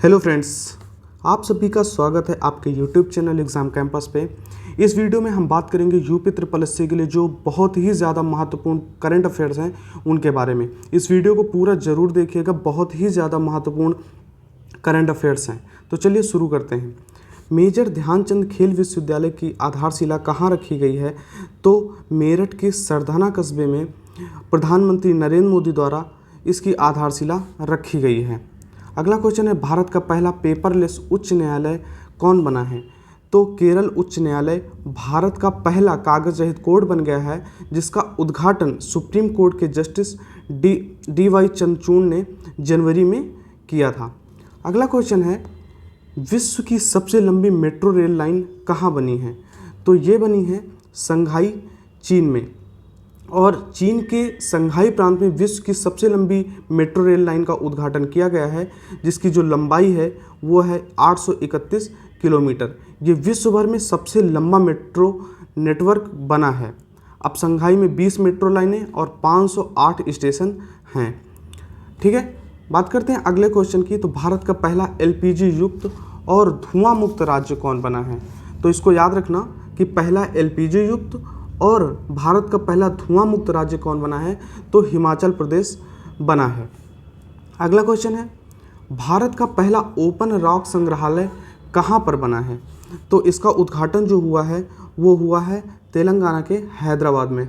Hello friends, आप सभी का स्वागत है आपके यूट्यूब चैनल एग्ज़ाम कैंपस पे। इस वीडियो में हम बात करेंगे यूपी ट्रिपल एससी के लिए जो बहुत ही ज़्यादा महत्वपूर्ण करंट अफेयर्स हैं उनके बारे में। इस वीडियो को पूरा ज़रूर देखिएगा, बहुत ही ज़्यादा महत्वपूर्ण करंट अफेयर्स हैं। तो चलिए शुरू करते हैं। मेजर ध्यानचंद खेल विश्वविद्यालय की आधारशिला कहाँ रखी गई है? तो मेरठ के सरधना कस्बे में प्रधानमंत्री नरेंद्र मोदी द्वारा इसकी आधारशिला रखी गई है। अगला क्वेश्चन है, भारत का पहला पेपरलेस उच्च न्यायालय कौन बना है? तो केरल उच्च न्यायालय भारत का पहला कागज रहित कोर्ट बन गया है, जिसका उद्घाटन सुप्रीम कोर्ट के जस्टिस डी वाई चंद्रचूड़ ने जनवरी में किया था। अगला क्वेश्चन है, विश्व की सबसे लंबी मेट्रो रेल लाइन कहाँ बनी है? तो ये बनी है संघाई, चीन में। और चीन के संघाई प्रांत में विश्व की सबसे लंबी मेट्रो रेल लाइन का उद्घाटन किया गया है, जिसकी जो लंबाई है वो है 831 किलोमीटर। ये विश्व भर में सबसे लंबा मेट्रो नेटवर्क बना है। अब संघाई में 20 मेट्रो लाइनें और 508 स्टेशन हैं। ठीक है, बात करते हैं अगले क्वेश्चन की। तो भारत का पहला एलपीजी युक्त और धुआं मुक्त राज्य कौन बना है? तो इसको याद रखना कि पहला एलपीजी युक्त और भारत का पहला धुआं मुक्त राज्य कौन बना है? तो हिमाचल प्रदेश बना है। अगला क्वेश्चन है, भारत का पहला ओपन रॉक संग्रहालय कहाँ पर बना है? तो इसका उद्घाटन जो हुआ है वो हुआ है तेलंगाना के हैदराबाद में।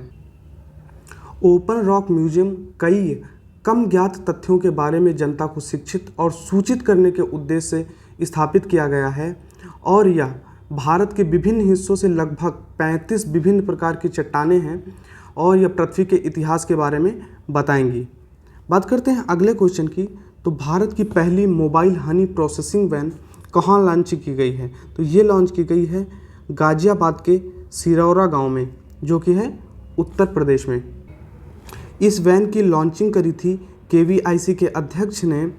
ओपन रॉक म्यूजियम कई कम ज्ञात तथ्यों के बारे में जनता को शिक्षित और सूचित करने के उद्देश्य से स्थापित किया गया है और यह भारत के विभिन्न हिस्सों से लगभग 35 विभिन्न प्रकार की चट्टानें हैं और यह पृथ्वी के इतिहास के बारे में बताएंगी। बात करते हैं अगले क्वेश्चन की। तो भारत की पहली मोबाइल हनी प्रोसेसिंग वैन कहाँ लॉन्च की गई है? तो ये लॉन्च की गई है गाज़ियाबाद के सिरौरा गांव में, जो कि है उत्तर प्रदेश में। इस वैन की लॉन्चिंग करी थी केवीआईसी के अध्यक्ष ने,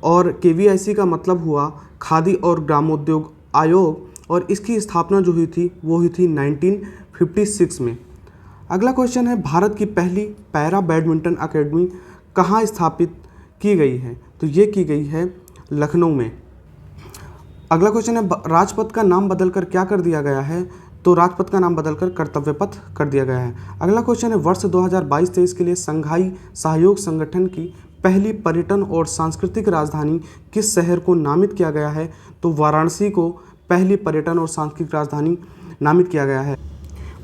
और केवीआईसी का मतलब हुआ खादी और ग्रामोद्योग आयोग, और इसकी स्थापना जो हुई थी वो हुई थी 1956 में। अगला क्वेश्चन है, भारत की पहली पैरा बैडमिंटन अकेडमी कहाँ स्थापित की गई है? तो ये की गई है लखनऊ में। अगला क्वेश्चन है, राजपथ का नाम बदलकर क्या कर दिया गया है? तो राजपथ का नाम बदलकर कर्तव्य पथ कर दिया गया है। अगला क्वेश्चन है, वर्ष 2022-23 के लिए संघाई सहयोग संगठन की पहली पर्यटन और सांस्कृतिक राजधानी किस शहर को नामित किया गया है? तो वाराणसी को पहली पर्यटन और सांस्कृतिक राजधानी नामित किया गया है।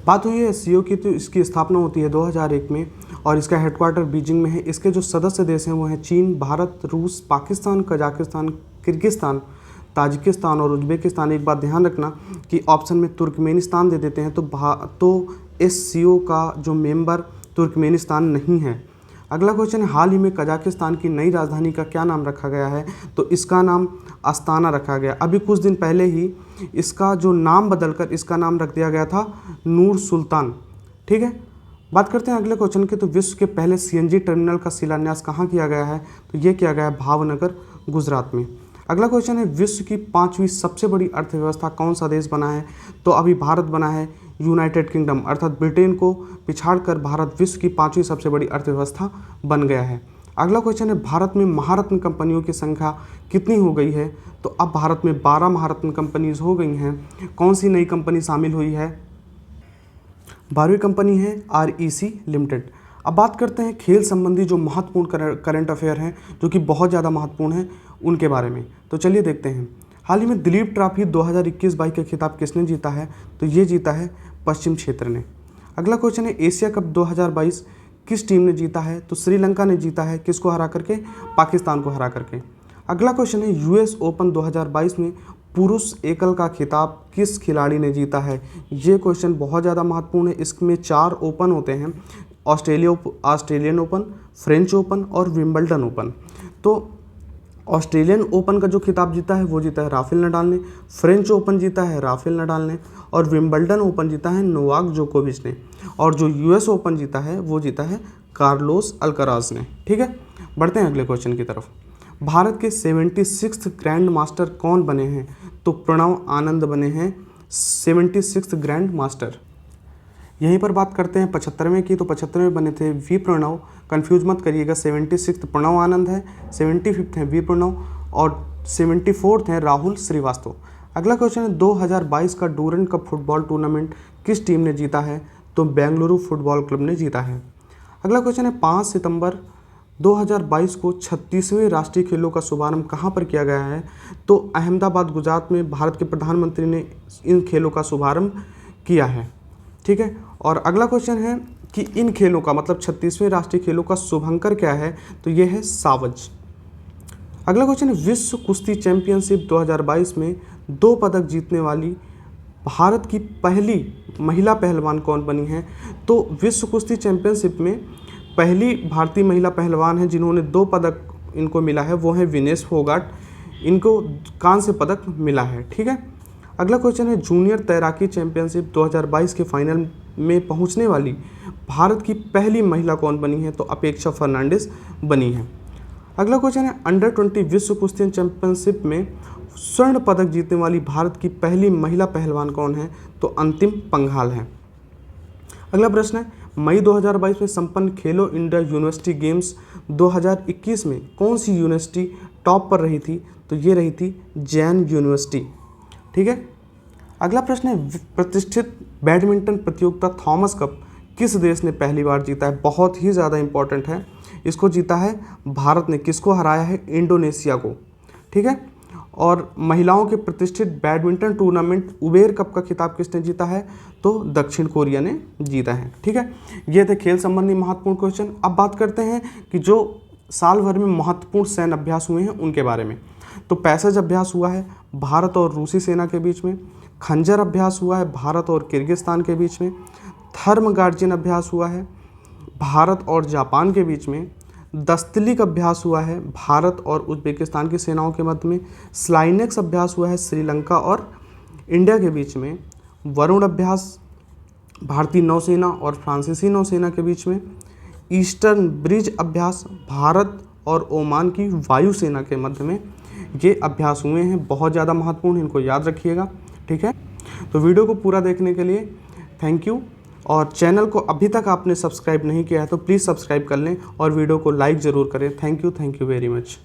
बात हुई है एससीओ की, तो इसकी स्थापना होती है 2001 में और इसका हेडक्वार्टर बीजिंग में है। इसके जो सदस्य देश हैं वो हैं चीन, भारत, रूस, पाकिस्तान, कजाकिस्तान, किर्गिस्तान, ताजिकिस्तान और उज्बेकिस्तान। एक बात ध्यान रखना कि ऑप्शन में तुर्कमेनिस्तान दे देते हैं तो एससीओ का जो मेंबर तुर्कमेनिस्तान नहीं है। अगला क्वेश्चन है, हाल ही में कजाकिस्तान की नई राजधानी का क्या नाम रखा गया है? तो इसका नाम अस्ताना रखा गया। अभी कुछ दिन पहले ही इसका जो नाम बदलकर इसका नाम रख दिया गया था नूर सुल्तान। ठीक है, बात करते हैं अगले क्वेश्चन की। तो विश्व के पहले सीएनजी टर्मिनल का शिलान्यास कहाँ किया गया है? तो ये किया गया है भावनगर, गुजरात में। अगला क्वेश्चन है, विश्व की 5वीं सबसे बड़ी अर्थव्यवस्था कौन सा देश बना है? तो अभी भारत बना है। यूनाइटेड किंगडम अर्थात ब्रिटेन को पिछाड़कर भारत विश्व की 5वीं सबसे बड़ी अर्थव्यवस्था बन गया है। अगला क्वेश्चन है, भारत में महारत्न कंपनियों की संख्या कितनी हो गई है? तो अब भारत में 12 महारत्न कंपनीज हो गई हैं। कौन सी नई कंपनी शामिल हुई है? 12वीं कंपनी है REC लिमिटेड। अब बात करते हैं खेल संबंधी जो महत्वपूर्ण करंट अफेयर हैं, जो कि बहुत ज़्यादा महत्वपूर्ण हैं, उनके बारे में। तो चलिए देखते हैं। हाल ही में दिलीप ट्रॉफी 2021-22 का खिताब किसने जीता है? तो ये जीता है पश्चिम क्षेत्र ने। अगला क्वेश्चन है, एशिया कप 2022 किस टीम ने जीता है? तो श्रीलंका ने जीता है। किसको हरा करके? पाकिस्तान को हरा करके। अगला क्वेश्चन है, यूएस ओपन 2022 में पुरुष एकल का खिताब किस खिलाड़ी ने जीता है? ये क्वेश्चन बहुत ज़्यादा महत्वपूर्ण है। इसमें 4 ओपन होते हैं, ऑस्ट्रेलियन ओपन, फ्रेंच ओपन और विंबलडन ओपन। तो ऑस्ट्रेलियन ओपन का जो खिताब जीता है वो जीता है राफेल नडाल ने, फ्रेंच ओपन जीता है राफेल नडाल ने, और विंबलडन ओपन जीता है नोवाक जोकोविच ने, और जो यूएस ओपन जीता है वो जीता है कार्लोस अल्कराज ने। ठीक है, बढ़ते हैं अगले क्वेश्चन की तरफ। भारत के 76th ग्रैंड मास्टर कौन बने हैं? तो प्रणव आनंद बने हैं 76th ग्रैंड मास्टर। यहीं पर बात करते हैं 75वें की। तो 75वें बने थे वी प्रणव, कंफ्यूज मत करिएगा, 76th प्रणव आनंद है, 75th है वी प्रणव, और 74th हैं राहुल श्रीवास्तव। अगला क्वेश्चन है 2022 का डूरंड कप फुटबॉल टूर्नामेंट किस टीम ने जीता है? तो बेंगलुरु फुटबॉल क्लब ने जीता है। अगला क्वेश्चन है 5 सितंबर 2022 को 36वें राष्ट्रीय खेलों का शुभारंभ कहाँ पर किया गया है? तो अहमदाबाद गुजरात में भारत के प्रधानमंत्री ने इन खेलों का शुभारंभ किया है। ठीक है। और अगला क्वेश्चन है कि इन खेलों का मतलब 36वें राष्ट्रीय खेलों का शुभंकर क्या है? तो यह है सावज। अगला क्वेश्चन है विश्व कुश्ती चैंपियनशिप 2022 में 2 पदक जीतने वाली भारत की पहली महिला पहलवान कौन बनी है? तो विश्व कुश्ती चैंपियनशिप में पहली भारतीय महिला पहलवान है जिन्होंने 2 पदक इनको मिला है, वो है विनेश फोगाट। इनको कांस्य पदक मिला है। ठीक है। अगला क्वेश्चन है जूनियर तैराकी चैंपियनशिप 2022 के फाइनल में पहुंचने वाली भारत की पहली महिला कौन बनी है? तो अपेक्षा फर्नांडिस बनी है। अगला क्वेश्चन है अंडर 20 विश्व कुश्ती चैंपियनशिप में स्वर्ण पदक जीतने वाली भारत की पहली महिला पहलवान कौन है? तो अंतिम पंघाल है। अगला प्रश्न है मई 2022 में संपन्न खेलो इंडिया यूनिवर्सिटी गेम्स 2021 में कौन सी यूनिवर्सिटी टॉप पर रही थी? तो ये रही थी जैन यूनिवर्सिटी। ठीक है। अगला प्रश्न है प्रतिष्ठित बैडमिंटन प्रतियोगिता थॉमस कप किस देश ने पहली बार जीता है? बहुत ही ज़्यादा इंपॉर्टेंट है। इसको जीता है भारत ने। किसको हराया है? इंडोनेशिया को। ठीक है। और महिलाओं के प्रतिष्ठित बैडमिंटन टूर्नामेंट उबेर कप का खिताब किसने जीता है? तो दक्षिण कोरिया ने जीता है। ठीक है। ये थे खेल संबंधी महत्वपूर्ण क्वेश्चन। अब बात करते हैं कि जो साल भर में महत्वपूर्ण सैन्य अभ्यास हुए हैं उनके बारे में। तो पैसेज अभ्यास हुआ है भारत और रूसी सेना के बीच में। खंजर अभ्यास हुआ है भारत और किर्गिस्तान के बीच में। थर्म गार्जियन अभ्यास हुआ है भारत और जापान के बीच में। दस्तलिक अभ्यास हुआ है भारत और उज्बेकिस्तान की सेनाओं के मध्य में। स्लाइनेक्स अभ्यास हुआ है श्रीलंका और इंडिया के बीच में। वरुण अभ्यास भारतीय नौसेना और फ्रांसीसी नौसेना के बीच में। ईस्टर्न ब्रिज अभ्यास भारत और ओमान की वायुसेना के मध्य में ये अभ्यास हुए हैं। बहुत ज़्यादा महत्वपूर्ण, इनको याद रखिएगा। ठीक है। तो वीडियो को पूरा देखने के लिए थैंक यू। और चैनल को अभी तक आपने सब्सक्राइब नहीं किया है तो प्लीज़ सब्सक्राइब कर लें और वीडियो को लाइक ज़रूर करें। Thank you very much.